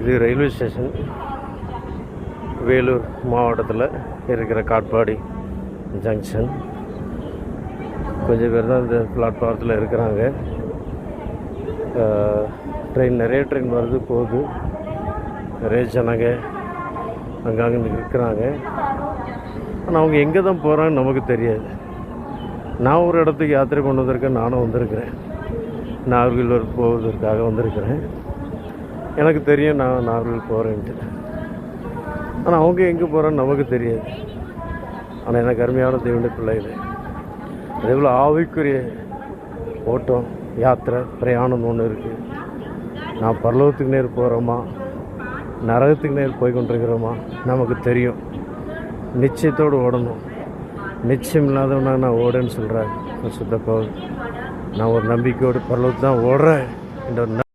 இது railway station, Vellore மாவட்டத்தில் இருக்கிற காட்பாடி ஜங்ஷன். கொஞ்சம் பேர் தான் இந்த பிளாட்ஃபாரத்தில் இருக்கிறாங்க. நிறைய ட்ரெயின் வருது போகுது, நிறைய ஜனங்க அங்கங்கே இருக்கிறாங்க. ஆனால் அவங்க எங்கே தான் போகிறாங்கன்னு நமக்கு தெரியாது. நான் ஒரு இடத்துக்கு யாத்திரை கொண்டு வந்திருக்கேன், நானும் வந்திருக்கிறேன். நாகர்கோவில் போவதற்காக வந்திருக்கிறேன். எனக்கு தெரியும் நான் நாகர்கோவில் போகிறேன்ட்டு. ஆனால் அவங்க எங்கே போகிறான்னு நமக்கு தெரியாது. ஆனால் எனக்கு அருமையான தேவனுடைய பிள்ளைகளே, அதே போல் ஆவிக்குரிய ஓட்டம், யாத்திரை, பிரயாணம் ஒன்று இருக்குது. நான் பரலோகத்துக்கு நேர் போகிறோமா, நரகத்துக்கு நேர் போய் கொண்டிருக்கிறோமா நமக்கு தெரியும். நிச்சயத்தோடு ஓடணும். நிச்சயம் இல்லாதவனா நான் ஓடேன்னு சொல்கிறேன் சுத்தப்போ. நான் ஒரு நம்பிக்கையோடு பரலோகத்து தான் ஓடுறேன் என்ற